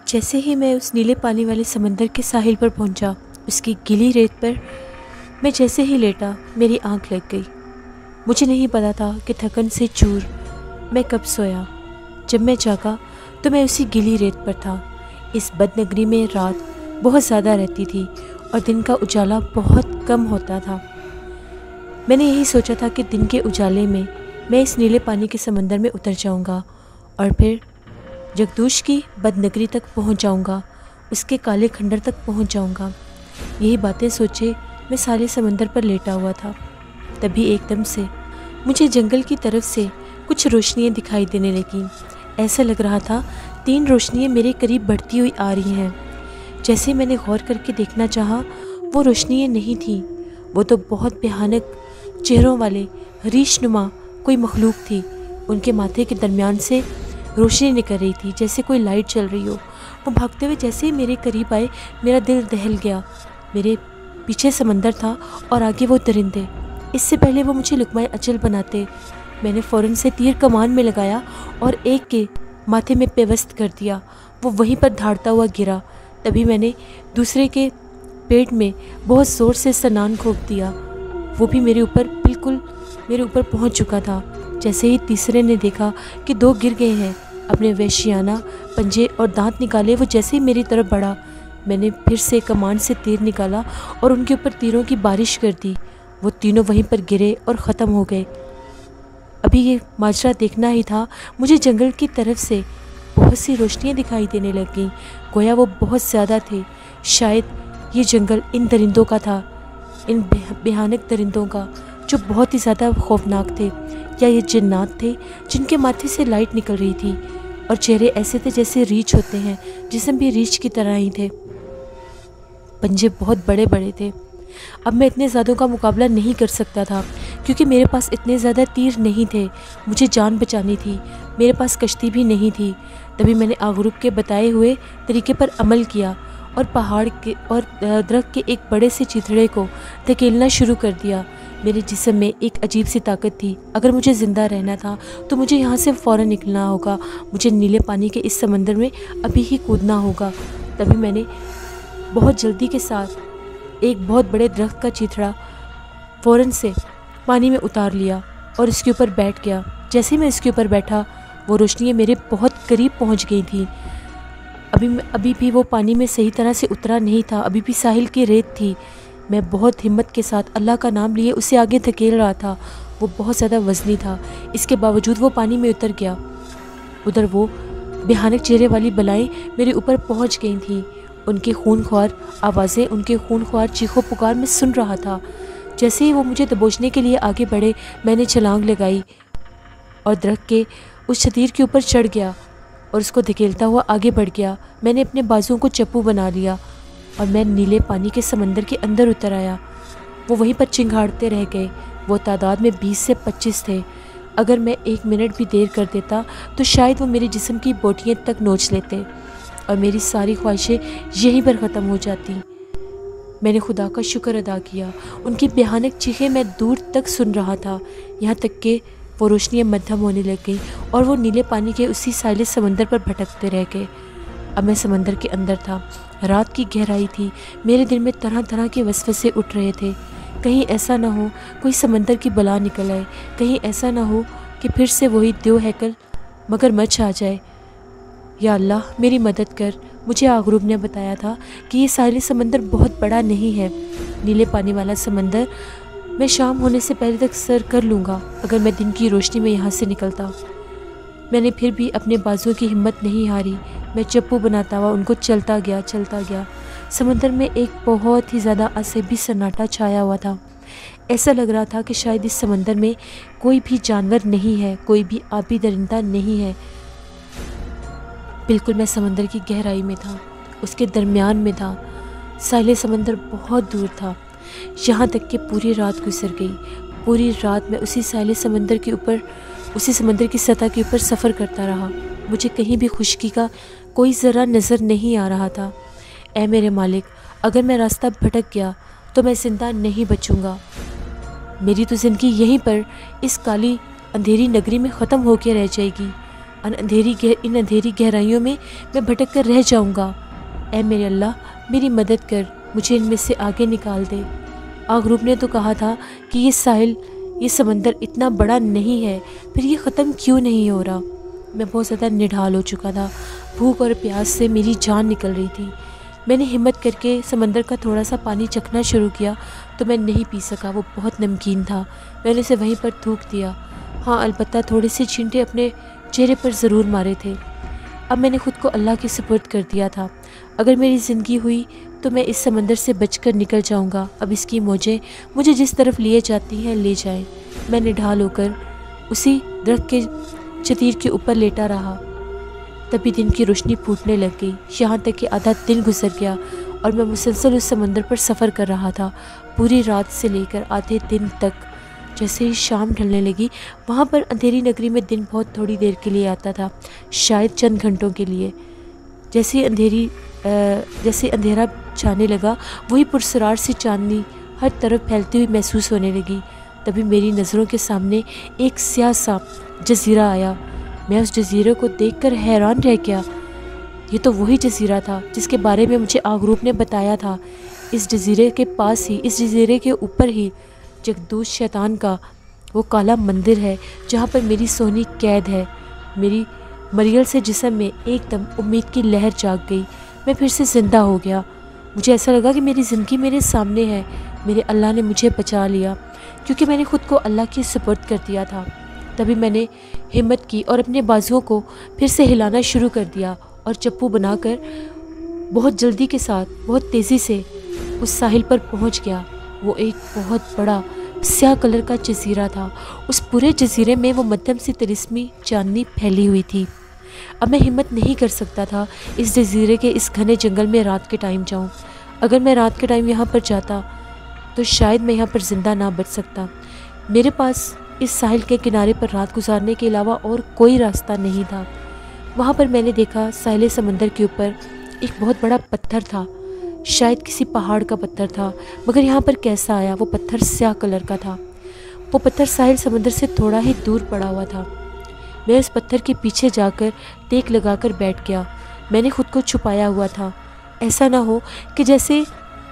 جیسے ہی میں اس نیلے پانی والے سمندر کے ساحل پر پہنچا، اس کی گیلی ریت پر میں جیسے ہی لیٹا میری آنکھ لگ گئی۔ مجھے نہیں پتا تھا کہ تھکن سے چور میں کب سویا۔ جب میں جاگا تو میں اسی گیلی ریت پر تھا۔ اس بد نگری میں رات بہت زیادہ رہتی تھی اور دن کا اجالا بہت کم ہوتا تھا۔ میں نے یہی سوچا تھا کہ دن کے اجالے میں میں اس نیلے پانی کے سمندر میں اتر جاؤں گا اور پھر جگدوش کی بد نگری تک پہنچ جاؤں گا، اس کے کالے کھنڈر تک پہنچ جاؤں گا۔ یہی باتیں سوچے میں سارے سمندر پر لیٹا ہوا تھا۔ تبھی ایک دم سے مجھے جنگل کی طرف سے کچھ روشنیاں دکھائی دینے لگیں۔ ایسا لگ رہا تھا 3 روشنیاں میرے قریب بڑھتی ہوئی آ رہی ہیں۔ جیسے میں نے غور کر کے دیکھنا چاہا، وہ روشنیاں نہیں تھیں، وہ تو بہت بھیانک چہروں والے ریش نما کوئی مخلوق تھی۔ ان کے ماتھے کے درمیان سے روشنی نکل رہی تھی جیسے کوئی لائٹ چل رہی ہو۔ وہ بھاگتے ہوئے جیسے ہی میرے قریب آئے میرا دل دہل گیا۔ میرے پیچھے سمندر تھا اور آگے وہ درندے۔ اس سے پہلے وہ مجھے لقمہ اجل بناتے، میں نے فوراً سے تیر کمان میں لگایا اور ایک کے ماتھے میں پیوست کر دیا۔ وہ وہیں پر دھاڑتا ہوا گرا۔ تبھی میں نے دوسرے کے پیٹ میں بہت زور سے سنان کھوپ دیا۔ وہ بھی بالکل میرے اوپر پہنچ چکا تھا۔ جیسے ہی تیسرے نے دیکھا کہ 2 گر گئے ہیں، اپنے وحشیانہ پنجے اور دانت نکالے وہ جیسے ہی میری طرف بڑھا، میں نے پھر سے کمان سے تیر نکالا اور ان کے اوپر تیروں کی بارش کر دی۔ وہ تینوں وہیں پر گرے اور ختم ہو گئے۔ ابھی یہ ماجرا دیکھنا ہی تھا، مجھے جنگل کی طرف سے بہت سی روشنیاں دکھائی دینے لگ گئیں، گویا وہ بہت زیادہ تھے۔ شاید یہ جنگل ان درندوں کا تھا، ان بھیانک درندوں کا جو بہت ہی زیادہ خوفناک تھے، یا یہ جنات تھے جن کے ماتھے سے لائٹ نکل رہی تھی اور چہرے ایسے تھے جیسے ریچھ ہوتے ہیں، جسم بھی ریچھ کی طرح ہی تھے، پنجے بہت بڑے بڑے تھے۔ اب میں اتنے زیادوں کا مقابلہ نہیں کر سکتا تھا کیونکہ میرے پاس اتنے زیادہ تیر نہیں تھے، مجھے جان بچانی تھی، میرے پاس کشتی بھی نہیں تھی۔ تبھی میں نے آغرب کے بتائے ہوئے طریقے پر عمل کیا اور پہاڑ کے اور درخت کے ایک بڑے سے چیتڑے کو دھکیلنا شروع کر دیا۔ میرے جسم میں ایک عجیب سی طاقت تھی، اگر مجھے زندہ رہنا تھا تو مجھے یہاں سے فوراً نکلنا ہوگا، مجھے نیلے پانی کے اس سمندر میں ابھی ہی کودنا ہوگا۔ تبھی میں نے بہت جلدی کے ساتھ ایک بہت بڑے درخت کا چیتڑا فوراً سے پانی میں اتار لیا اور اس کے اوپر بیٹھ گیا۔ جیسے میں اس کے اوپر بیٹھا، وہ روشنیاں میرے بہت قریب پہنچ گئی تھیں۔ ابھی بھی وہ پانی میں صحیح طرح سے اترا نہیں تھا، ابھی بھی ساحل کی ریت تھی۔ میں بہت ہمت کے ساتھ اللہ کا نام لیے اسے آگے دھکیل رہا تھا۔ وہ بہت زیادہ وزنی تھا، اس کے باوجود وہ پانی میں اتر گیا۔ ادھر وہ بھیانک چہرے والی بلائیں میرے اوپر پہنچ گئی تھیں۔ ان کی خونخوار آوازیں، ان کے خونخوار چیخو پکار میں سن رہا تھا۔ جیسے ہی وہ مجھے دبوچنے کے لیے آگے بڑھے، میں نے چھلانگ لگائی اور درخت کے اس شتیر کے اوپر چڑھ گیا اور اس کو دھکیلتا ہوا آگے بڑھ گیا۔ میں نے اپنے بازوؤں کو چپو بنا لیا اور میں نیلے پانی کے سمندر کے اندر اتر آیا۔ وہ وہیں پر چنگھاڑتے رہ گئے۔ وہ تعداد میں 20 سے 25 تھے۔ اگر میں 1 منٹ بھی دیر کر دیتا تو شاید وہ میرے جسم کی بوٹیاں تک نوچ لیتے اور میری ساری خواہشیں یہیں پر ختم ہو جاتی۔ میں نے خدا کا شکر ادا کیا، ان کی بھیانک چیخیں میں دور تک سن رہا تھا، یہاں تک کہ وہ روشنیاں مدھم ہونے لگ گئیں اور وہ نیلے پانی کے اسی سائل سمندر پر بھٹکتے رہ گئے۔ اب میں سمندر کے اندر تھا، رات کی گہرائی تھی، میرے دل میں طرح طرح کے وسوسے اٹھ رہے تھے۔ کہیں ایسا نہ ہو کوئی سمندر کی بلا نکل آئے، کہیں ایسا نہ ہو کہ پھر سے وہی دیو ہیکل مگر مچھ آ جائے۔ یا اللہ میری مدد کر۔ مجھے آغرب نے بتایا تھا کہ یہ ساحلی سمندر بہت بڑا نہیں ہے، نیلے پانی والا سمندر میں شام ہونے سے پہلے تک سر کر لوں گا اگر میں دن کی روشنی میں یہاں سے نکلتا۔ میں نے پھر بھی اپنے بازوؤں کی ہمت نہیں ہاری، میں چپو بناتا ہوا ان کو چلتا گیا۔ سمندر میں ایک بہت ہی زیادہ عصبی سناٹا چھایا ہوا تھا۔ ایسا لگ رہا تھا کہ شاید اس سمندر میں کوئی بھی جانور نہیں ہے، کوئی بھی آبی درندہ نہیں ہے۔ بالکل میں سمندر کی گہرائی میں تھا، اس کے درمیان میں تھا۔ ساحل سمندر بہت دور تھا، یہاں تک کہ پوری رات گزر گئی۔ پوری رات میں اسی ساحل سمندر کے اوپر، اسی سمندر کی سطح کے اوپر سفر کرتا رہا۔ مجھے کہیں بھی خشکی کا کوئی ذرہ نظر نہیں آ رہا تھا۔ اے میرے مالک، اگر میں راستہ بھٹک گیا تو میں زندہ نہیں بچوں گا۔ میری تو زندگی یہیں پر اس کالی اندھیری نگری میں ختم ہو کے رہ جائے گی۔ ان اندھیری گہرائیوں میں میں بھٹک کر رہ جاؤں گا۔ اے میرے اللہ، میری مدد کر، مجھے ان میں سے آگے نکال دے۔ آغروب نے تو کہا تھا کہ یہ سمندر اتنا بڑا نہیں ہے، پھر یہ ختم کیوں نہیں ہو رہا؟ میں بہت زیادہ نڈھال ہو چکا تھا، بھوک اور پیاس سے میری جان نکل رہی تھی۔ میں نے ہمت کر کے سمندر کا تھوڑا سا پانی چکھنا شروع کیا تو میں نہیں پی سکا، وہ بہت نمکین تھا۔ میں نے اسے وہیں پر تھوک دیا۔ ہاں، البتہ تھوڑے سے چھینٹے اپنے چہرے پر ضرور مارے تھے۔ اب میں نے خود کو اللہ کے سپرد کر دیا تھا۔ اگر میری زندگی ہوئی تو میں اس سمندر سے بچ کر نکل جاؤں گا۔ اب اس کی موجیں مجھے جس طرف لیے جاتی ہیں لے جائیں۔ میں نڈھال ہو کر اسی درخت کے چتیر کے اوپر لیٹا رہا۔ تبھی دن کی روشنی پھوٹنے لگ گئی، یہاں تک کہ آدھا دن گزر گیا اور میں مسلسل اس سمندر پر سفر کر رہا تھا، پوری رات سے لے کر آدھے دن تک۔ جیسے ہی شام ڈھلنے لگی، وہاں پر اندھیری نگری میں دن بہت تھوڑی دیر کے لیے آتا تھا، شاید چند گھنٹوں کے لیے۔ جیسے اندھیرا چھانے لگا، وہی پرسرار سی چاندنی ہر طرف پھیلتی ہوئی محسوس ہونے لگی۔ تبھی میری نظروں کے سامنے ایک سیاہ سا جزیرہ آیا۔ میں اس جزیرے کو دیکھ کر حیران رہ گیا۔ یہ تو وہی جزیرہ تھا جس کے بارے میں مجھے آغروب نے بتایا تھا۔ اس جزیرے کے پاس ہی، اس جزیرے کے اوپر ہی جگدوش شیطان کا وہ کالا مندر ہے جہاں پر میری سونی قید ہے۔ میری مریل سے جسم میں ایک دم امید کی لہر جاگ گئی۔ میں پھر سے زندہ ہو گیا۔ مجھے ایسا لگا کہ میری زندگی میرے سامنے ہے۔ میرے اللہ نے مجھے بچا لیا کیونکہ میں نے خود کو اللہ کی سپرد کر دیا تھا۔ تبھی میں نے ہمت کی اور اپنے بازوؤں کو پھر سے ہلانا شروع کر دیا اور چپو بنا کر بہت جلدی کے ساتھ، بہت تیزی سے اس ساحل پر پہنچ گیا۔ وہ ایک بہت بڑا سیاہ کلر کا جزیرہ تھا۔ اس پورے جزیرے میں وہ مدھم سی تلسمی چاندنی پھیلی ہوئی تھی۔ اب میں ہمت نہیں کر سکتا تھا اس جزیرے کے اس گھنے جنگل میں رات کے ٹائم جاؤں۔ اگر میں رات کے ٹائم یہاں پر جاتا تو شاید میں یہاں پر زندہ نہ بچ سکتا۔ میرے پاس اس ساحل کے کنارے پر رات گزارنے کے علاوہ اور کوئی راستہ نہیں تھا۔ وہاں پر میں نے دیکھا ساحل سمندر کے اوپر ایک بہت بڑا پتھر تھا، شاید کسی پہاڑ کا پتھر تھا، مگر یہاں پر کیسا آیا؟ وہ پتھر سیاہ کلر کا تھا۔ وہ پتھر ساحل سمندر سے تھوڑا ہی دور پڑا ہوا تھا۔ میں اس پتھر کے پیچھے جا کر ٹیک لگا کر بیٹھ گیا۔ میں نے خود کو چھپایا ہوا تھا، ایسا نہ ہو کہ جیسے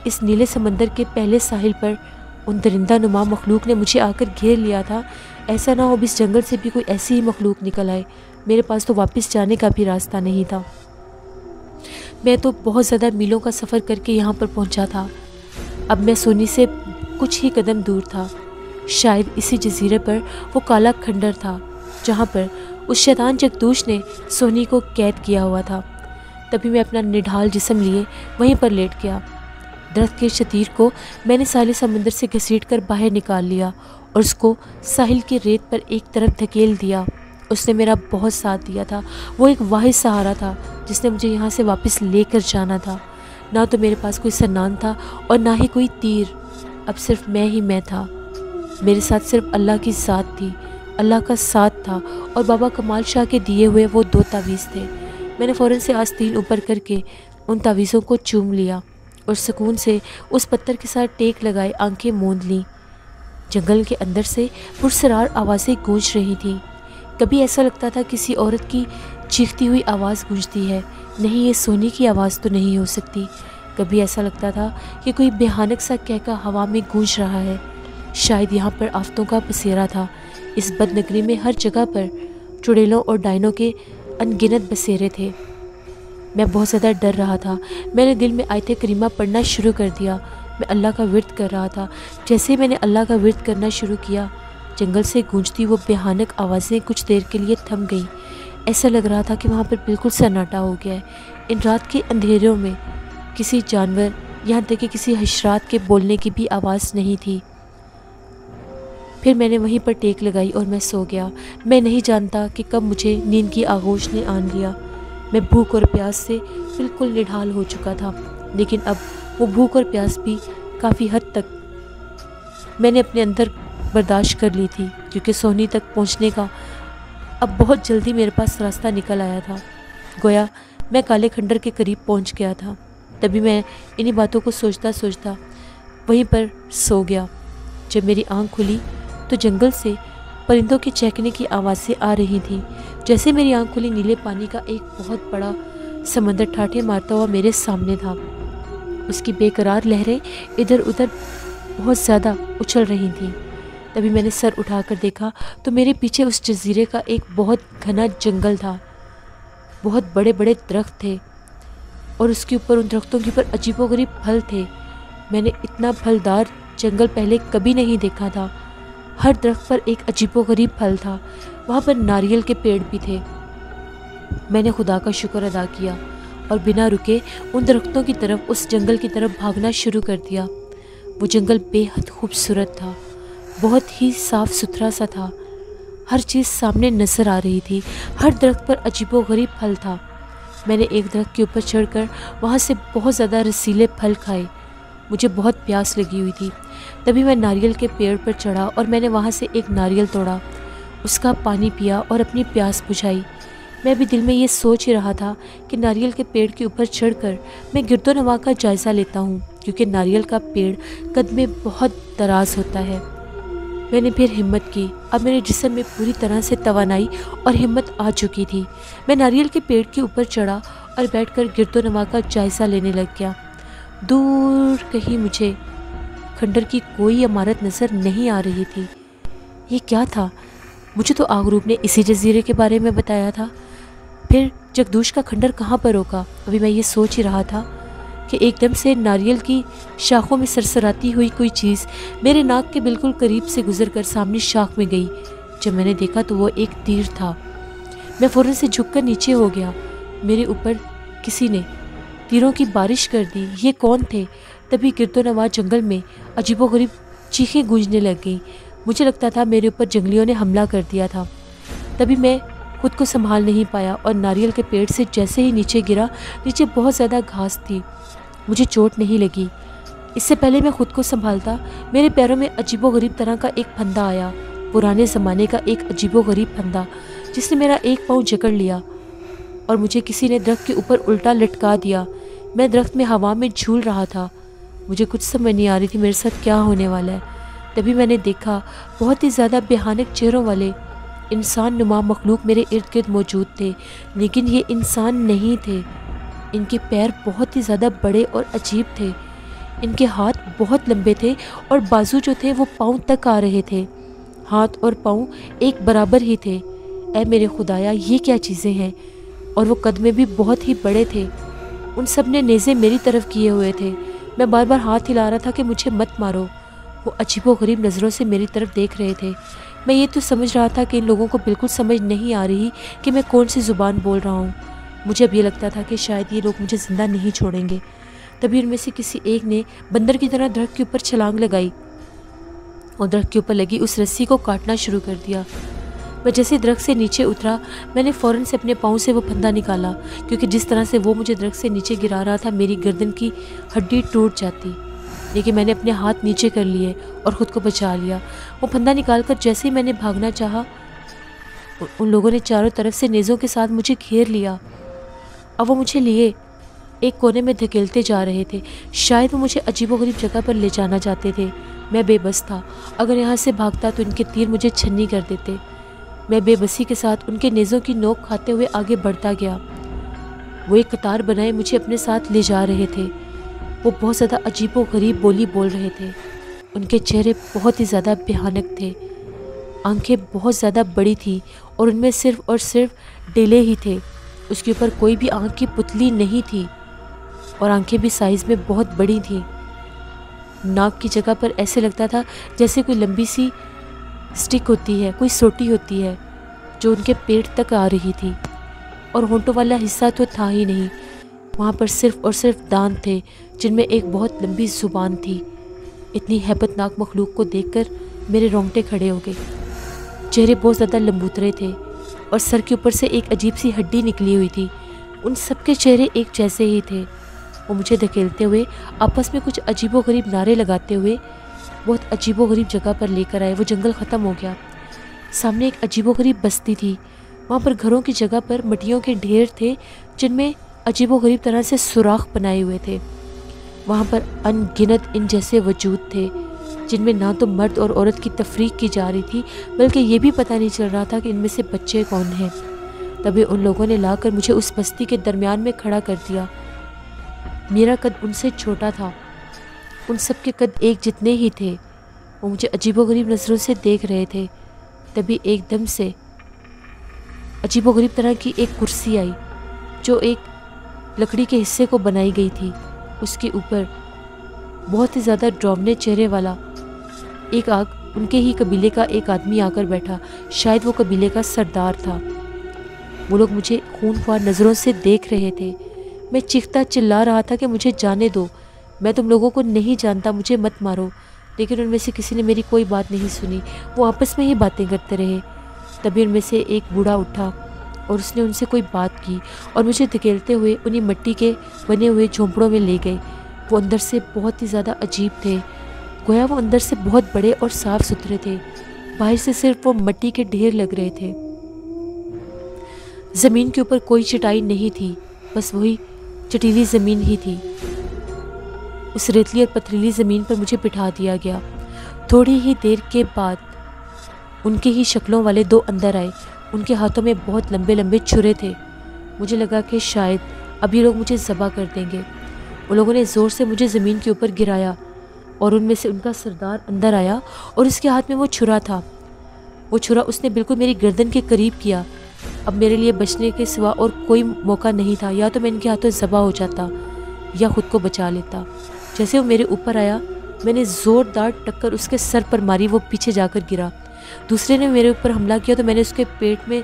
اس نیلے سمندر کے پہلے ساحل پر ان درندہ نما مخلوق نے مجھے آ کر گھیر لیا تھا، ایسا نہ ہو اب اس جنگل سے بھی کوئی ایسی ہی مخلوق نکل آئے۔ میرے پاس تو واپس جانے کا بھی راستہ نہیں تھا۔ میں تو بہت زیادہ میلوں کا سفر کر کے یہاں پر پہنچا تھا۔ اب میں سونی سے کچھ ہی قدم دور تھا۔ شاید اسی جزیرے پر وہ کالا کھنڈر تھا جہاں پر اس شیطان جگدوش نے سونی کو قید کیا ہوا تھا۔ تبھی میں اپنا نڈھال جسم لیے وہیں پر لیٹ گیا۔ درخت کے شتیر کو میں نے ساحل سمندر سے گھسیٹ کر باہر نکال لیا اور اس کو ساحل کی ریت پر ایک طرف دھکیل دیا۔ اس نے میرا بہت ساتھ دیا تھا۔ وہ ایک واحد سہارا تھا جس نے مجھے یہاں سے واپس لے کر جانا تھا۔ نہ تو میرے پاس کوئی سنان تھا اور نہ ہی کوئی تیر۔ اب صرف میں ہی میں تھا۔ میرے ساتھ صرف اللہ کی ذات تھی، اللہ کا ساتھ تھا اور بابا کمال شاہ کے دیے ہوئے وہ 2 تعویذ تھے۔ میں نے فوراً سے آستین اوپر کر کے ان تعویذوں کو چوم لیا اور سکون سے اس پتھر کے ساتھ ٹیک لگائے آنکھیں موند لیں۔ جنگل کے اندر سے پرسرار آوازیں گونج رہی تھیں۔ کبھی ایسا لگتا تھا کسی عورت کی چیختی ہوئی آواز گونجتی ہے، نہیں یہ سونی کی آواز تو نہیں ہو سکتی۔ کبھی ایسا لگتا تھا کہ کوئی بھیانک سا کہکا ہوا میں گونج رہا ہے، شاید یہاں پر آفتوں کا بسیرا تھا۔ اس بد نگری میں ہر جگہ پر چڑیلوں اور ڈائنوں کے انگنت بسیرے تھے۔ میں بہت زیادہ ڈر رہا تھا۔ میں نے دل میں آیت کریمہ پڑھنا شروع کر دیا۔ میں اللہ کا ورد کر رہا تھا۔ جیسے ہی میں نے اللہ کا ورد کرنا شروع کیا، جنگل سے گونجتی وہ بھیانک آوازیں کچھ دیر کے لیے تھم گئیں۔ ایسا لگ رہا تھا کہ وہاں پر بالکل سناٹا ہو گیا ہے۔ ان رات کے اندھیروں میں کسی جانور، یہاں تک کہ کسی حشرات کے بولنے کی بھی آواز نہیں تھی۔ پھر میں نے وہیں پر ٹیک لگائی اور میں سو گیا۔ میں نہیں جانتا کہ کب مجھے نیند کی آغوش نے آن لیا۔ میں بھوک اور پیاس سے بالکل نڈھال ہو چکا تھا، لیکن اب وہ بھوک اور پیاس بھی کافی حد تک میں نے اپنے اندر برداشت کر لی تھی، کیونکہ سونی تک پہنچنے کا اب بہت جلدی میرے پاس راستہ نکل آیا تھا۔ گویا میں کالے کھنڈر کے قریب پہنچ گیا تھا۔ تبھی میں انہی باتوں کو سوچتا سوچتا وہیں پر سو گیا۔ جب میری آنکھ کھلی تو جنگل سے پرندوں کے چہکنے کی آوازیں آ رہی تھیں۔ جیسے میری آنکھ کھلی نیلے پانی کا ایک بہت بڑا سمندر ٹھاٹھے مارتا ہوا میرے سامنے تھا۔ اس کی بے قرار لہریں ادھر ادھر بہت زیادہ اچھل رہی تھیں۔ تبھی میں نے سر اٹھا کر دیکھا تو میرے پیچھے اس جزیرے کا ایک بہت گھنا جنگل تھا۔ بہت بڑے بڑے درخت تھے اور اس کے اوپر ان درختوں کے اوپر عجیب و غریب پھل تھے۔ میں نے اتنا پھلدار جنگل پہلے کبھی نہیں دیکھا تھا۔ ہر درخت پر ایک عجیب و غریب پھل تھا۔ وہاں پر ناریل کے پیڑ بھی تھے۔ میں نے خدا کا شکر ادا کیا اور بنا رکے ان درختوں کی طرف، اس جنگل کی طرف بھاگنا شروع کر دیا۔ وہ جنگل بے حد خوبصورت تھا، بہت ہی صاف ستھرا سا تھا۔ ہر چیز سامنے نظر آ رہی تھی۔ ہر درخت پر عجیب و غریب پھل تھا۔ میں نے ایک درخت کے اوپر چڑھ کر وہاں سے بہت زیادہ رسیلے پھل کھائے۔ مجھے بہت پیاس لگی ہوئی تھی۔ تبھی میں ناریل کے پیڑ پر چڑھا اور میں نے وہاں سے ایک ناریل توڑا، اس کا پانی پیا اور اپنی پیاس بجھائی۔ میں بھی دل میں یہ سوچ ہی رہا تھا کہ ناریل کے پیڑ کے اوپر چڑھ کر میں گرد و نواح کا جائزہ لیتا ہوں، کیونکہ ناریل کا پیڑ قد میں بہت دراز ہوتا ہے۔ میں نے پھر ہمت کی۔ اب میرے جسم میں پوری طرح سے توانائی اور ہمت آ چکی تھی۔ میں ناریل کے پیڑ کے اوپر چڑھا اور بیٹھ کر گرد و نواح کا جائزہ لینے لگ گیا۔ دور کہیں مجھے کھنڈر کی کوئی عمارت نظر نہیں آ رہی تھی۔ یہ کیا تھا؟ مجھے تو آغروب نے اسی جزیرے کے بارے میں بتایا تھا۔ پھر جگدوش کا کھنڈر کہاں پر ہوگا؟ ابھی میں یہ سوچ ہی رہا تھا کہ ایک دم سے ناریل کی شاخوں میں سرسراتی ہوئی کوئی چیز میرے ناک کے بالکل قریب سے گزر کر سامنے شاخ میں گئی۔ جب میں نے دیکھا تو وہ ایک تیر تھا۔ میں فوراً سے جھک کر نیچے ہو گیا۔ میرے اوپر کسی نے تیروں کی بارش کر دی۔ یہ کون تھے؟ تبھی گرد و نواح جنگل میں عجیب و غریب چیخیں گونجنے لگ گئیں۔ مجھے لگتا تھا میرے اوپر جنگلیوں نے حملہ کر دیا تھا۔ تبھی میں خود کو سنبھال نہیں پایا اور ناریل کے پیڑ سے جیسے ہی نیچے گرا، نیچے بہت زیادہ گھاس تھی۔ مجھے چوٹ نہیں لگی۔ اس سے پہلے میں خود کو سنبھالتا، میرے پیروں میں عجیب و غریب طرح کا ایک پھندا آیا، پرانے زمانے کا ایک عجیب و غریب پھندا جس نے میرا ایک پاؤں جکڑ لیا اور مجھے کسی نے درخت کے اوپر الٹا لٹکا دیا۔ میں درخت میں ہوا میں جھول رہا تھا۔ مجھے کچھ سمجھ نہیں آ رہی تھی میرے ساتھ کیا ہونے والا ہے۔ تبھی میں نے دیکھا بہت ہی زیادہ بھیانک چہروں والے انسان نما مخلوق میرے ارد گرد موجود تھے، لیکن یہ انسان نہیں تھے۔ ان کے پیر بہت ہی زیادہ بڑے اور عجیب تھے۔ ان کے ہاتھ بہت لمبے تھے اور بازو جو تھے وہ پاؤں تک آ رہے تھے۔ ہاتھ اور پاؤں ایک برابر ہی تھے۔ اے میرے خدایا، یہ کیا چیزیں ہیں؟ اور وہ قد میں بھی بہت ہی بڑے تھے۔ ان سب نے نیزے میری طرف کیے ہوئے تھے۔ میں بار بار ہاتھ ہلا رہا تھا کہ مجھے مت مارو۔ وہ عجیب و غریب نظروں سے میری طرف دیکھ رہے تھے۔ میں یہ تو سمجھ رہا تھا کہ ان لوگوں کو بالکل سمجھ نہیں آ رہی کہ میں کون سی زبان بول رہا ہوں۔ مجھے اب یہ لگتا تھا کہ شاید یہ لوگ مجھے زندہ نہیں چھوڑیں گے۔ تبھی ان میں سے کسی ایک نے بندر کی طرح درخت کے اوپر چھلانگ لگائی اور درخت کے اوپر لگی اس رسی کو کاٹنا شروع کر دیا۔ میں جیسے درخت سے نیچے اترا، میں نے فوراً سے اپنے پاؤں سے وہ پھندا نکالا، کیونکہ جس طرح سے وہ مجھے درخت سے نیچے گرا رہا تھا میری گردن کی ہڈی ٹوٹ جاتی، لیکن میں نے اپنے ہاتھ نیچے کر لیے اور خود کو بچا لیا۔ وہ پھندا نکال کر جیسے ہی میں نے بھاگنا چاہا، ان لوگوں نے چاروں طرف سے نیزوں کے ساتھ مجھے گھیر لیا۔ اب وہ مجھے لیے ایک کونے میں دھکیلتے جا رہے تھے۔ شاید وہ مجھے عجیب و غریب جگہ پر لے جانا چاہتے تھے۔ میں بے بس تھا۔ اگر یہاں سے بھاگتا تو ان کے تیر مجھے چھنی کر دیتے۔ میں بے بسی کے ساتھ ان کے نیزوں کی نوک کھاتے ہوئے آگے بڑھتا گیا۔ وہ ایک قطار بنائے مجھے اپنے ساتھ لے جا رہے تھے۔ وہ بہت زیادہ عجیب و غریب بولی بول رہے تھے۔ ان کے چہرے بہت ہی زیادہ بھیانک تھے۔ آنکھیں بہت زیادہ بڑی تھیں اور ان میں صرف اور صرف ڈیلے ہی تھے۔ اس کے اوپر کوئی بھی آنکھ کی پتلی نہیں تھی اور آنکھیں بھی سائز میں بہت بڑی تھیں۔ ناک کی جگہ پر ایسے لگتا تھا جیسے کوئی لمبی سی سٹک ہوتی ہے، کوئی سوٹی ہوتی ہے جو ان کے پیٹ تک آ رہی تھی، اور ہونٹوں والا حصہ تو تھا ہی نہیں۔ وہاں پر صرف اور صرف دانت تھے جن میں ایک بہت لمبی زبان تھی۔ اتنی ہیبت ناک مخلوق کو دیکھ کر میرے رونگٹے کھڑے ہو گئے۔ چہرے بہت زیادہ لمبوترے تھے اور سر کے اوپر سے ایک عجیب سی ہڈی نکلی ہوئی تھی۔ ان سب کے چہرے ایک جیسے ہی تھے۔ وہ مجھے دھکیلتے ہوئے آپس میں کچھ عجیب و غریب نعرے لگاتے ہوئے بہت عجیب و غریب جگہ پر لے کر آئے۔ وہ جنگل ختم ہو گیا۔ سامنے ایک عجیب و غریب بستی تھی۔ وہاں پر گھروں کی جگہ پر مٹیوں کے ڈھیر تھے جن میں عجیب و غریب طرح سے سوراخ بنائے ہوئے تھے۔ وہاں پر ان گنت ان جیسے وجود تھے جن میں نہ تو مرد اور عورت کی تفریق کی جا رہی تھی، بلکہ یہ بھی پتہ نہیں چل رہا تھا کہ ان میں سے بچے کون ہیں۔ تبھی ان لوگوں نے لا کر مجھے اس بستی کے درمیان میں کھڑا کر دیا۔ میرا قد ان سے چھوٹا تھا، ان سب کے قد ایک جتنے ہی تھے۔ وہ مجھے عجیب و غریب نظروں سے دیکھ رہے تھے۔ تبھی ایک دم سے عجیب و غریب طرح کی ایک کرسی آئی جو ایک لکڑی کے حصے کو بنائی گئی تھی۔ اس کے اوپر بہت ہی زیادہ ڈراؤنے چہرے والا ان کے ہی قبیلے کا ایک آدمی آ کر بیٹھا، شاید وہ قبیلے کا سردار تھا۔ وہ لوگ مجھے خون خوار نظروں سے دیکھ رہے تھے۔ میں چیختا چلا رہا تھا کہ مجھے جانے دو، میں تم لوگوں کو نہیں جانتا، مجھے مت مارو، لیکن ان میں سے کسی نے میری کوئی بات نہیں سنی۔ وہ آپس میں ہی باتیں کرتے رہے۔ تبھی ان میں سے ایک بوڑھا اٹھا اور اس نے ان سے کوئی بات کی اور مجھے دھکیلتے ہوئے انہی مٹی کے بنے ہوئے جھونپڑوں میں لے گئے۔ وہ اندر سے بہت ہی زیادہ عجیب تھے، گویا وہ اندر سے بہت بڑے اور صاف ستھرے تھے، باہر سے صرف وہ مٹی کے ڈھیر لگ رہے تھے۔ زمین کے اوپر کوئی چٹائی نہیں تھی، بس وہی چٹیلی زمین ہی تھی۔ اس ریتلی اور پتھریلی زمین پر مجھے بٹھا دیا گیا۔ تھوڑی ہی دیر کے بعد ان کے ہی شکلوں والے دو اندر آئے۔ ان کے ہاتھوں میں بہت لمبے لمبے چھرے تھے۔ مجھے لگا کہ شاید اب یہ لوگ مجھے ذبح کر دیں گے۔ ان لوگوں نے زور سے مجھے زمین کے اوپر گرایا اور ان میں سے ان کا سردار اندر آیا اور اس کے ہاتھ میں وہ چھرا تھا۔ وہ چھرا اس نے بالکل میری گردن کے قریب کیا۔ اب میرے لیے بچنے کے سوا اور کوئی موقع نہیں تھا، یا تو میں ان کے ہاتھوں ذبح ہو جاتا یا خود کو بچا لیتا۔ جیسے وہ میرے اوپر آیا، میں نے زوردار ٹکر اس کے سر پر ماری، وہ پیچھے جا کر گرا۔ دوسرے نے میرے اوپر حملہ کیا تو میں نے اس کے پیٹ میں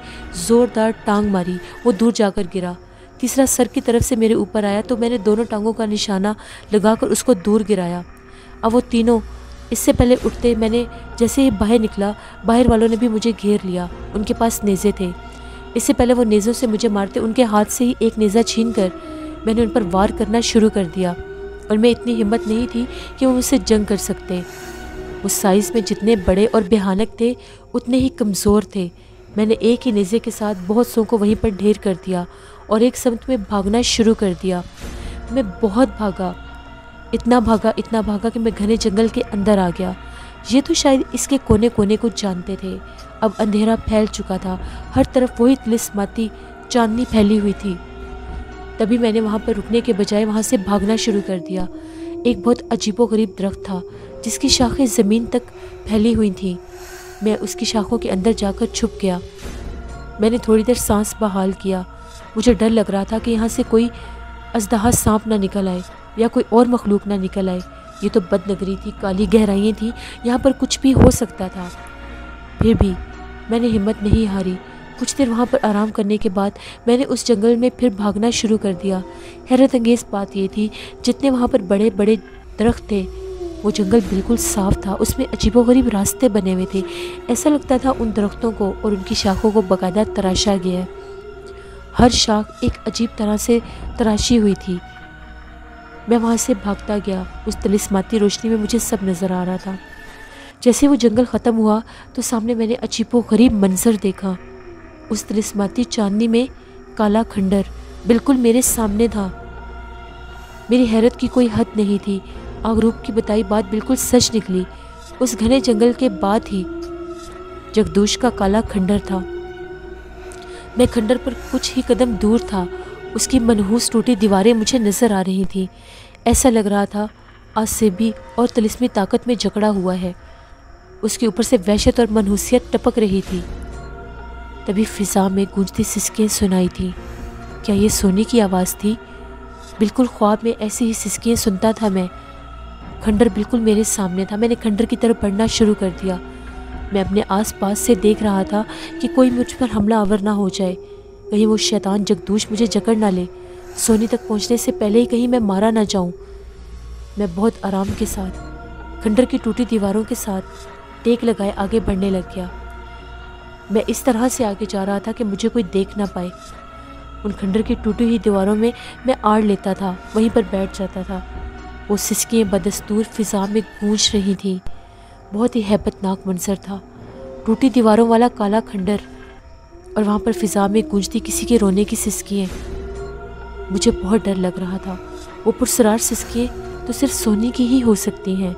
زوردار ٹانگ ماری، وہ دور جا کر گرا۔ تیسرا سر کی طرف سے میرے اوپر آیا تو میں نے دونوں ٹانگوں کا نشانہ لگا کر اس کو دور گرایا۔ اب وہ تینوں اس سے پہلے اٹھتے، میں نے جیسے ہی باہر نکلا، باہر والوں نے بھی مجھے گھیر لیا۔ ان کے پاس نیزے تھے۔ اس سے پہلے وہ نیزوں سے مجھے مارتے، ان کے ہاتھ سے ہی ایک نیزہ چھین کر میں نے ان پر وار کرنا شروع کر دیا، اور میں اتنی ہمت نہیں تھی کہ وہ مجھ سے جنگ کر سکتے۔ وہ سائز میں جتنے بڑے اور بھیانک تھے اتنے ہی کمزور تھے۔ میں نے ایک ہی نیزے کے ساتھ بہت سو کو وہیں پر ڈھیر کر دیا اور ایک سمت میں بھاگنا شروع کر دیا۔ میں بہت بھاگا، اتنا بھاگا کہ میں گھنے جنگل کے اندر آ گیا۔ یہ تو شاید اس کے کونے کونے کو جانتے تھے۔ اب اندھیرا پھیل چکا تھا، ہر طرف وہی طلسماتی چاندنی پھیلی ہوئی تھی۔ تبھی میں نے وہاں پر رکنے کے بجائے وہاں سے بھاگنا شروع کر دیا۔ ایک بہت عجیب و غریب درخت تھا جس کی شاخیں زمین تک پھیلی ہوئی تھیں۔ میں اس کی شاخوں کے اندر جا کر چھپ گیا۔ میں نے تھوڑی دیر سانس بحال کیا۔ مجھے ڈر لگ رہا تھا کہ یہاں سے کوئی اژدہا سانپ نہ نکل آئے یا کوئی اور مخلوق نہ نکل آئے۔ یہ تو بد نگری تھی، کالی گہرائیاں تھیں، یہاں پر کچھ بھی ہو سکتا تھا۔ پھر بھی میں نے ہمت نہیں ہاری۔ کچھ دیر وہاں پر آرام کرنے کے بعد میں نے اس جنگل میں پھر بھاگنا شروع کر دیا۔ حیرت انگیز بات یہ تھی، جتنے وہاں پر بڑے بڑے درخت تھے وہ جنگل بالکل صاف تھا، اس میں عجیب و غریب راستے بنے ہوئے تھے۔ ایسا لگتا تھا ان درختوں کو اور ان کی شاخوں کو باقاعدہ تراشا گیا ہے۔ ہر شاخ ایک عجیب طرح سے تراشی ہوئی تھی۔ میں وہاں سے بھاگتا گیا، اس طلسماتی روشنی میں مجھے سب نظر آ رہا تھا۔ جیسے وہ جنگل ختم ہوا تو سامنے میں نے عجیب و غریب منظر دیکھا۔ اس طلسماتی چاندنی میں کالا کھنڈر بالکل میرے سامنے تھا۔ میری حیرت کی کوئی حد نہیں تھی۔ آگروپ کی بتائی بات بالکل سچ نکلی۔ اس گھنے جنگل کے بعد ہی جگدوش کا کالا کھنڈر تھا۔ میں کھنڈر پر کچھ ہی قدم دور تھا۔ اس کی منحوس ٹوٹی دیواریں مجھے نظر آ رہی تھیں۔ ایسا لگ رہا تھا آسیبی اور طلسمی طاقت میں جکڑا ہوا ہے۔ اس کے اوپر سے وحشت اور منحوسیت ٹپک رہی تھی۔ تبھی فضا میں گونجتی سسکیاں سنائی تھیں۔ کیا یہ سونے کی آواز تھی؟ بالکل خواب میں ایسی ہی سسکیاں سنتا تھا میں۔ کھنڈر بالکل میرے سامنے تھا۔ میں نے کھنڈر کی طرف بڑھنا شروع کر دیا۔ میں اپنے آس پاس سے دیکھ رہا تھا کہ کوئی مجھ پر حملہ آور نہ ہو جائے، کہیں وہ شیطان جگدوش مجھے جکڑ نہ لے، سونی تک پہنچنے سے پہلے ہی کہیں میں مارا نہ جاؤں۔ میں بہت آرام کے ساتھ کھنڈر کی ٹوٹی دیواروں کے ساتھ ٹیک لگائے آگے بڑھنے لگ گیا۔ میں اس طرح سے آگے جا رہا تھا کہ مجھے کوئی دیکھ نہ پائے۔ ان کھنڈر کی ٹوٹی ہوئی دیواروں میں میں آڑ لیتا تھا، وہیں پر بیٹھ جاتا تھا۔ وہ سسکیاں بدستور فضا میں گونج رہی تھیں۔ بہت ہی ہیبت ناک منظر تھا۔ ٹوٹی دیواروں والا کالا کھنڈر اور وہاں پر فضا میں گونجتی کسی کے رونے کی سسکیاں۔ مجھے بہت ڈر لگ رہا تھا۔ وہ پرسرار سسکیاں تو صرف سونی کی ہی ہو سکتی ہیں۔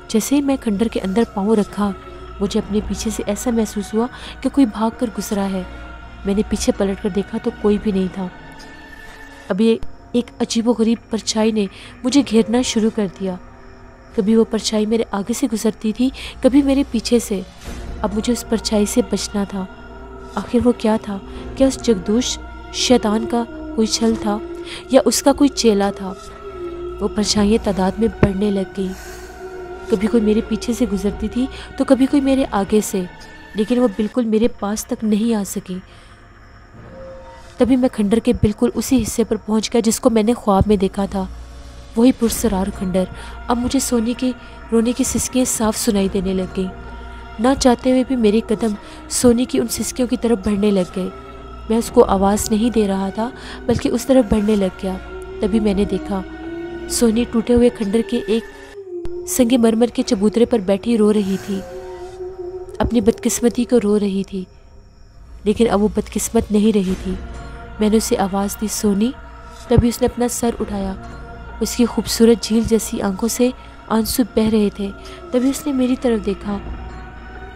جیسے ہی میں کھنڈر کے اندر پاؤں رکھا، مجھے اپنے پیچھے سے ایسا محسوس ہوا کہ کوئی بھاگ کر گزرا ہے۔ میں نے پیچھے پلٹ کر دیکھا تو کوئی بھی نہیں تھا۔ ابھی ایک عجیب و غریب پرچھائی نے مجھے گھیرنا شروع کر دیا۔ کبھی وہ پرچھائی میرے آگے سے گزرتی تھی، کبھی میرے پیچھے سے۔ اب مجھے اس پرچھائی سے بچنا تھا۔ آخر وہ کیا تھا؟ کیا اس جگدوش شیطان کا کوئی چھل تھا یا اس کا کوئی چیلا تھا؟ وہ پرچھائیاں تعداد میں بڑھنے لگ گئی۔ کبھی کوئی میرے پیچھے سے گزرتی تھی تو کبھی کوئی میرے آگے سے، لیکن وہ بالکل میرے پاس تک نہیں آ سکی۔ تبھی میں کھنڈر کے بالکل اسی حصے پر پہنچ گیا جس کو میں نے خواب میں دیکھا تھا، وہی پرسرار کھنڈر۔ اب مجھے سونی کے رونے کی سسکیاں صاف سنائی دینے لگ گئیں۔ نہ چاہتے ہوئے بھی میرے قدم سونی کی ان سسکیوں کی طرف بڑھنے لگ گئے۔ میں اس کو آواز نہیں دے رہا تھا بلکہ اس طرف بڑھنے لگ گیا۔ تبھی میں نے دیکھا سونی ٹوٹے ہوئے کھنڈر کے ایک سنگ مرمر کے چبوترے پر بیٹھی رو رہی تھی، اپنی بدقسمتی کو رو رہی تھی، لیکن اب وہ بدقسمت نہیں رہی تھی۔ میں نے اسے آواز دی، سونی۔ تبھی اس نے اپنا سر اٹھایا، اس کی خوبصورت جھیل جیسی آنکھوں سے آنسو بہہ رہے تھے۔ تبھی اس نے میری طرف دیکھا۔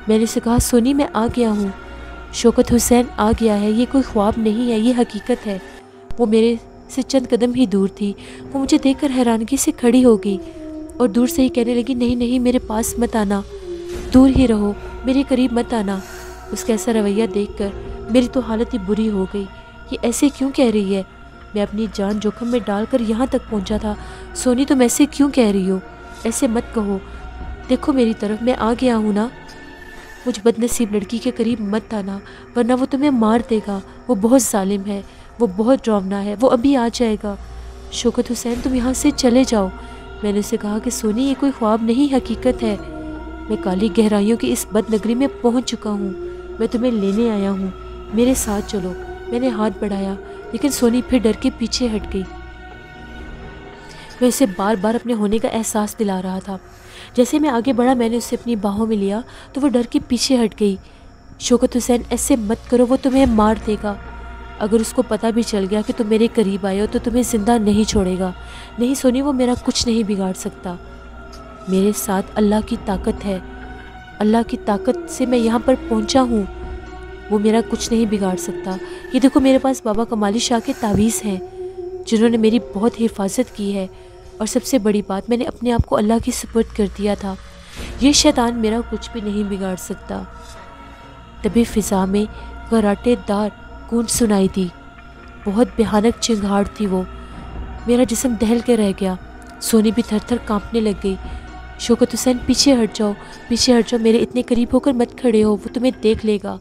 میں نے اسے کہا، سونی میں آ گیا ہوں، شوکت حسین آ گیا ہے، یہ کوئی خواب نہیں ہے، یہ حقیقت ہے۔ وہ میرے سے چند قدم ہی دور تھی۔ وہ مجھے دیکھ کر حیرانگی سے کھڑی ہو گئی اور دور سے ہی کہنے لگی، نہیں نہیں، میرے پاس مت آنا، دور ہی رہو، میرے قریب مت آنا۔ اس کا ایسا رویہ دیکھ کر میری تو حالت ہی بری ہو گئی۔ یہ ایسے کیوں کہہ رہی ہے؟ میں اپنی جان جوخم میں ڈال کر یہاں تک پہنچا تھا۔ سونی تم ایسے کیوں کہہ رہی ہو؟ ایسے مت کہو، دیکھو میری طرف، میں آ گیا ہوں نا۔ مجھ بد نصیب لڑکی کے قریب مت آنا ورنہ وہ تمہیں مار دے گا۔ وہ بہت ظالم ہے، وہ بہت ڈراونا ہے، وہ ابھی آ جائے گا۔ شوکت حسین تم یہاں سے چلے جاؤ۔ میں نے اسے کہا کہ سونی یہ کوئی خواب نہیں، حقیقت ہے۔ میں کالی گہرائیوں کی اس بد نگری میں پہنچ چکا ہوں، میں تمہیں لینے آیا ہوں، میرے ساتھ چلو۔ میں نے ہاتھ بڑھایا لیکن سونی پھر ڈر کے پیچھے ہٹ گئی۔ میں اسے بار بار اپنے ہونے کا احساس دلا رہا تھا۔ جیسے میں آگے بڑھا میں نے اسے اپنی باہوں میں لیا تو وہ ڈر کے پیچھے ہٹ گئی۔ شوکت حسین ایسے مت کرو، وہ تمہیں مار دے گا۔ اگر اس کو پتہ بھی چل گیا کہ تم میرے قریب آئے ہو تو تمہیں زندہ نہیں چھوڑے گا۔ نہیں سونی، وہ میرا کچھ نہیں بگاڑ سکتا۔ میرے ساتھ اللہ کی طاقت ہے، اللہ کی طاقت سے میں یہاں پر پہنچا ہوں، وہ میرا کچھ نہیں بگاڑ سکتا۔ یہ دیکھو میرے پاس بابا کمالی شاہ کے تعویذ ہیں جنہوں نے میری بہت حفاظت کی ہے، اور سب سے بڑی بات میں نے اپنے آپ کو اللہ کی سپرد کر دیا تھا۔ یہ شیطان میرا کچھ بھی نہیں بگاڑ سکتا۔ تبھی فضا میں غراٹے دار گونج سنائی دی، بہت بھیانک چنگھاڑ تھی وہ۔ میرا جسم دہل کے رہ گیا، سونی بھی تھر تھر کانپنے لگ گئی۔ شوکت حسین پیچھے ہٹ جاؤ، پیچھے ہٹ جاؤ، میرے اتنے قریب ہو کر مت کھڑے ہو، وہ تمہیں دیکھ لے گا۔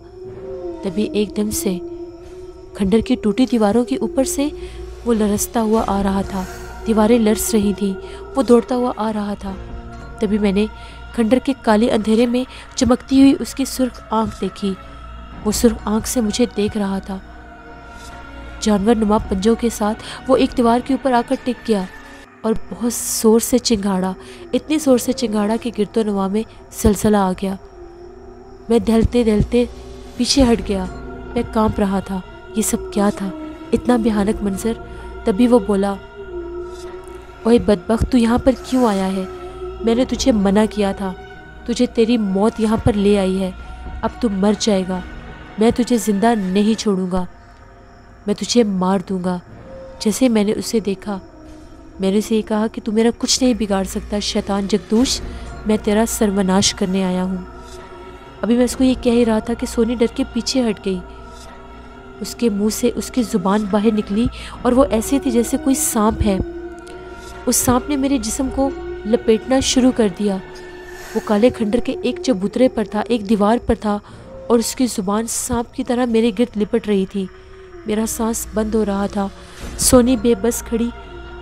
تبھی ایک دم سے کھنڈر کی ٹوٹی دیواروں کے اوپر سے وہ لرزتا ہوا آ رہا تھا، دیواریں لرز رہی تھیں، وہ دوڑتا ہوا آ رہا تھا۔ تبھی میں نے کھنڈر کے کالے اندھیرے میں چمکتی ہوئی اس کی سرخ آنکھ دیکھی۔ وہ سرخ آنکھ سے مجھے دیکھ رہا تھا۔ جانور نما پنجوں کے ساتھ وہ ایک دیوار کے اوپر آ کر ٹک گیا اور بہت زور سے چنگھاڑا، اتنی زور سے چنگھاڑا کہ گرد و نواح میں زلزلہ آ گیا۔ میں دہلتے دہلتے پیچھے ہٹ گیا، میں کانپ رہا تھا۔ یہ سب کیا تھا؟ اتنا بھیانک منظر۔ تبھی وہ بولا، اوئے بدبخت، تو یہاں پر کیوں آیا ہے؟ میں نے تجھے منع کیا تھا، تجھے تیری موت یہاں پر لے آئی ہے، اب تو مر جائے گا۔ میں تجھے زندہ نہیں چھوڑوں گا، میں تجھے مار دوں گا۔ جیسے میں نے اسے دیکھا میں نے اسے یہ کہا کہ تو میرا کچھ نہیں بگاڑ سکتا شیطان جگدوش، میں تیرا سروناش کرنے آیا ہوں۔ ابھی میں اس کو یہ کہہ ہی رہا تھا کہ سونی ڈر کے پیچھے ہٹ گئی۔ اس کے منہ سے اس کی زبان باہر نکلی اور وہ ایسے تھی جیسے کوئی سانپ ہے۔ اس سانپ نے میرے جسم کو لپیٹنا شروع کر دیا۔ وہ کالے کھنڈر کے ایک چبوترے پر تھا، ایک دیوار پر تھا، اور اس کی زبان سانپ کی طرح میرے گرد لپٹ رہی تھی۔ میرا سانس بند ہو رہا تھا۔ سونی بے بس کھڑی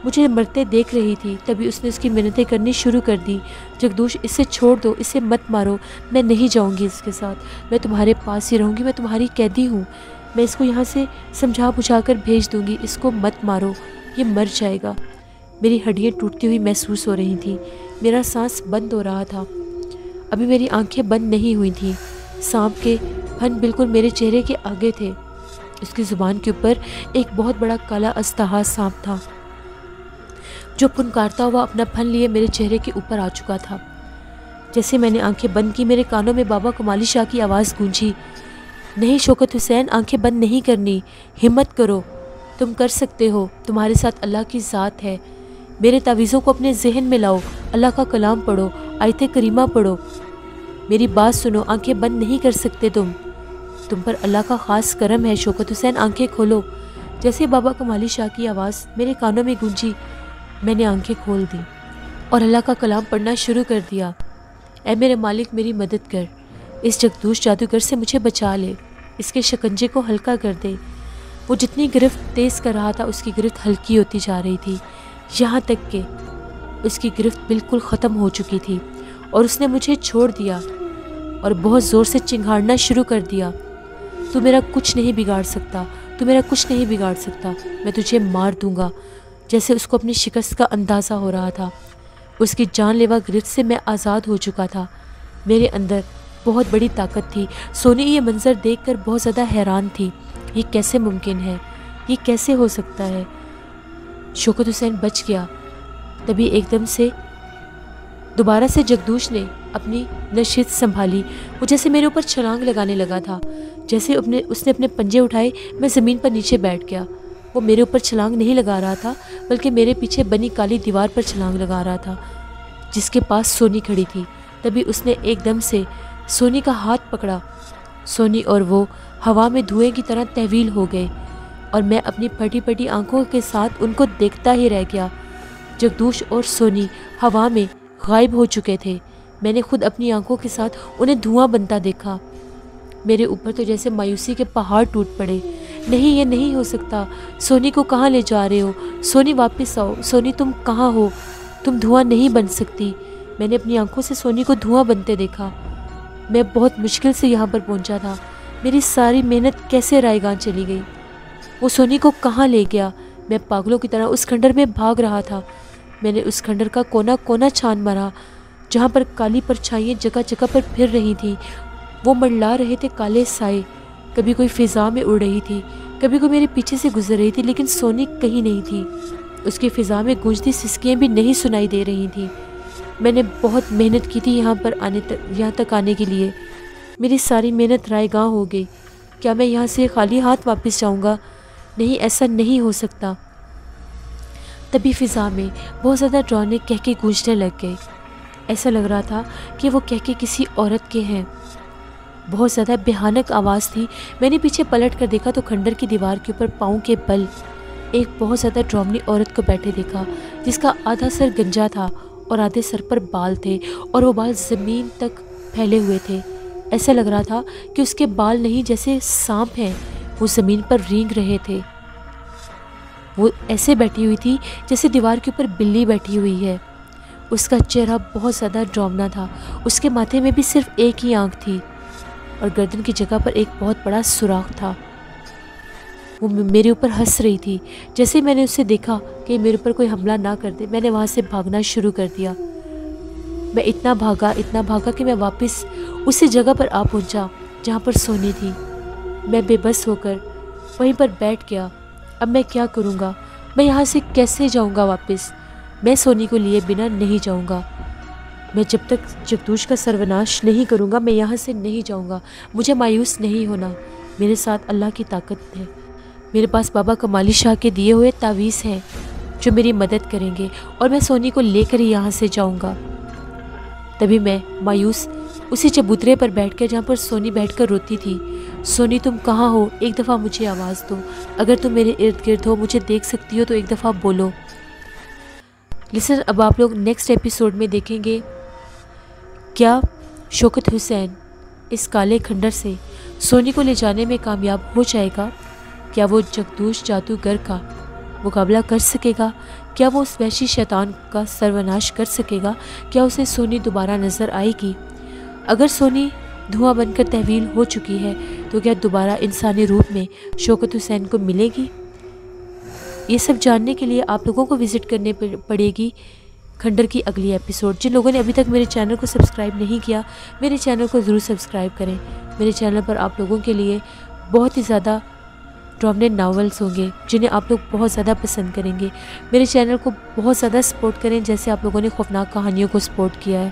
مجھے مرتے دیکھ رہی تھی۔ تبھی اس نے اس کی منتیں کرنی شروع کر دی، جگدوش اسے چھوڑ دو، اسے مت مارو، میں نہیں جاؤں گی اس کے ساتھ، میں تمہارے پاس ہی رہوں گی، میں تمہاری قیدی ہوں، میں اس کو یہاں سے سمجھا بجھا کر بھیج دوں گی، اس کو مت مارو، یہ مر جائے گا۔ میری ہڈیاں ٹوٹتی ہوئی محسوس ہو رہی تھیں، میرا سانس بند ہو رہا تھا۔ ابھی میری آنکھیں بند نہیں ہوئی تھیں۔ سانپ کے پھن بالکل میرے چہرے کے آگے تھے۔ اس کی زبان کے اوپر ایک بہت بڑا کالا اژدہا سانپ تھا جو پھنکارتا ہوا اپنا پھن لیے میرے چہرے کے اوپر آ چکا تھا۔ جیسے میں نے آنکھیں بند کی، میرے کانوں میں بابا کمالی شاہ کی آواز گونجی، نہیں شوکت حسین، آنکھیں بند نہیں کرنی، ہمت کرو، تم کر سکتے ہو، تمہارے ساتھ اللہ کی ذات ہے۔ میرے تعویذوں کو اپنے ذہن میں لاؤ، اللہ کا کلام پڑھو، آیت کریمہ پڑھو، میری بات سنو، آنکھیں بند نہیں کر سکتے تم پر اللہ کا خاص کرم ہے۔ شوکت حسین آنکھیں کھولو۔ جیسے بابا کمالی شاہ کی آواز میرے کانوں میں گونجی، میں نے آنکھیں کھول دی اور اللہ کا کلام پڑھنا شروع کر دیا۔ اے میرے مالک، میری مدد کر، اس جگدوش جادوگر سے مجھے بچا لے، اس کے شکنجے کو ہلکا کر دے۔ وہ جتنی گرفت تیز کر رہا تھا اس کی گرفت ہلکی ہوتی جا رہی تھی، یہاں تک کہ اس کی گرفت بالکل ختم ہو چکی تھی اور اس نے مجھے چھوڑ دیا اور بہت زور سے چنگھاڑنا شروع کر دیا۔ تو میرا کچھ نہیں بگاڑ سکتا، تو میرا کچھ نہیں بگاڑ سکتا، میں تجھے مار دوں گا۔ جیسے اس کو اپنی شکست کا اندازہ ہو رہا تھا، اس کی جان لیوا گرفت سے میں آزاد ہو چکا تھا۔ میرے اندر بہت بڑی طاقت تھی۔ سونی یہ منظر دیکھ کر بہت زیادہ حیران تھی، یہ کیسے ممکن ہے، یہ کیسے ہو سکتا ہے؟ شوکت حسین بچ گیا۔ تبھی ایک دم سے دوبارہ سے جگدوش نے اپنی نشست سنبھالی، وہ جیسے میرے اوپر چھلانگ لگانے لگا تھا۔ جیسے اس نے اپنے پنجے اٹھائے، میں زمین پر نیچے بیٹھ گیا۔ وہ میرے اوپر چھلانگ نہیں لگا رہا تھا، بلکہ میرے پیچھے بنی کالی دیوار پر چھلانگ لگا رہا تھا جس کے پاس سونی کھڑی تھی۔ تبھی اس نے ایک دم سے سونی کا ہاتھ پکڑا۔ سونی اور وہ ہوا میں دھوئیں کی طرح تحویل ہو گئے اور میں اپنی پھٹی پھٹی آنکھوں کے ساتھ ان کو دیکھتا ہی رہ گیا۔ جگدوش اور سونی ہوا میں غائب ہو چکے تھے۔ میں نے خود اپنی آنکھوں کے ساتھ انہیں دھواں بنتا دیکھا۔ میرے اوپر تو جیسے مایوسی کے پہاڑ ٹوٹ پڑے۔ نہیں، یہ نہیں ہو سکتا۔ سونی کو کہاں لے جا رہے ہو؟ سونی واپس آؤ۔ سونی تم کہاں ہو؟ تم دھواں نہیں بن سکتی۔ میں نے اپنی آنکھوں سے سونی کو دھواں بنتے دیکھا۔ میں بہت مشکل سے یہاں پر پہنچا تھا۔ میری ساری محنت کیسے رائے گاں چلی گئی؟ وہ سونی کو کہاں لے گیا؟ میں پاگلوں کی طرح اس کھنڈر میں بھاگ رہا تھا۔ میں نے اس کھنڈر کا کونا کونا چھان مارا، جہاں پر کالی پرچھائیاں جگہ جگہ پر پھر رہی تھیں۔ وہ منڈلا رہے تھے کالے سائے، کبھی کوئی فضا میں اڑ رہی تھی، کبھی کوئی میرے پیچھے سے گزر رہی تھی، لیکن سونی کہیں نہیں تھی۔ اس کی فضا میں گونجتی سسکیاں بھی نہیں سنائی دے رہی تھیں۔ میں نے بہت محنت کی تھی یہاں تک آنے کے لیے۔ میری ساری محنت رائے گاں ہو گئی۔ کیا میں یہاں سے خالی ہاتھ واپس جاؤں گا؟ نہیں، ایسا نہیں ہو سکتا۔ تبھی فضا میں بہت زیادہ ڈرانے کہکے گونجنے لگ گئے۔ ایسا لگ رہا تھا کہ وہ کہکے کسی عورت کے ہیں۔ بہت زیادہ بھیانک آواز تھی۔ میں نے پیچھے پلٹ کر دیکھا تو کھنڈر کی دیوار کے اوپر پاؤں کے بل ایک بہت زیادہ ڈراؤنی عورت کو بیٹھے دیکھا، جس کا آدھا سر گنجا تھا اور آدھے سر پر بال تھے، اور وہ بال زمین تک پھیلے ہوئے تھے۔ ایسا لگ رہا تھا کہ اس کے بال نہیں، جیسے سانپ ہیں، وہ زمین پر رینگ رہے تھے۔ وہ ایسے بیٹھی ہوئی تھی جیسے دیوار کے اوپر بلی بیٹھی ہوئی ہے۔ اس کا چہرہ بہت زیادہ ڈراؤنا تھا۔ اس کے ماتھے میں بھی صرف ایک ہی آنکھ تھی اور گردن کی جگہ پر ایک بہت بڑا سوراخ تھا۔ وہ میرے اوپر ہنس رہی تھی۔ جیسے میں نے اسے دیکھا کہ میرے اوپر کوئی حملہ نہ کر دے، میں نے وہاں سے بھاگنا شروع کر دیا۔ میں اتنا بھاگا کہ میں واپس اسی جگہ پر آ پہنچا جہاں پر سونی تھی۔ میں بے بس ہو کر وہیں پر بیٹھ گیا۔ اب میں کیا کروں گا؟ میں یہاں سے کیسے جاؤں گا واپس؟ میں سونی کو لیے بنا نہیں جاؤں گا۔ میں جب تک جگدوش کا سروناش نہیں کروں گا، میں یہاں سے نہیں جاؤں گا۔ مجھے مایوس نہیں ہونا، میرے ساتھ اللہ کی طاقت ہے۔ میرے پاس بابا کمالی شاہ کے دیے ہوئے تعویذ ہیں جو میری مدد کریں گے، اور میں سونی کو لے کر ہی یہاں سے جاؤں گا۔ تبھی میں مایوس اسی چبوترے پر بیٹھ کر جہاں پر سونی بیٹھ کر روتی تھی، سونی تم کہاں ہو؟ ایک دفعہ مجھے آواز دو۔ اگر تم میرے ارد گرد ہو، مجھے دیکھ سکتی ہو تو ایک دفعہ بولو۔ لسن، اب آپ لوگ نیکسٹ ایپیسوڈ میں دیکھیں گے کیا شوکت حسین اس کالے کھنڈر سے سونی کو لے جانے میں کامیاب ہو جائے گا؟ کیا وہ جگدوش جادوگر کا مقابلہ کر سکے گا؟ کیا وہ اس وحشی شیطان کا سروناش کر سکے گا؟ کیا اسے سونی دوبارہ نظر آئے گی؟ اگر سونی دھواں بن کر تحویل ہو چکی ہے تو کیا دوبارہ انسانی روپ میں شوکت حسین کو ملے گی؟ یہ سب جاننے کے لیے آپ لوگوں کو وزٹ کرنے پڑے گی کھنڈر کی اگلی ایپیسوڈ۔ جن لوگوں نے ابھی تک میرے چینل کو سبسکرائب نہیں کیا، میرے چینل کو ضرور سبسکرائب کریں۔ میرے چینل پر آپ لوگوں کے لیے بہت ہی زیادہ ڈرامے ناولز ہوں گے جنہیں آپ لوگ بہت زیادہ پسند کریں گے۔ میرے چینل کو بہت زیادہ سپورٹ کریں جیسے آپ لوگوں نے خوفناک کہانیوں کو سپورٹ کیا ہے۔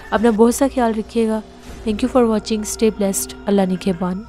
اپنا بہت سا خیال رکھیے گا۔ Thank you for watching. Stay blessed. اللہ نگہبان۔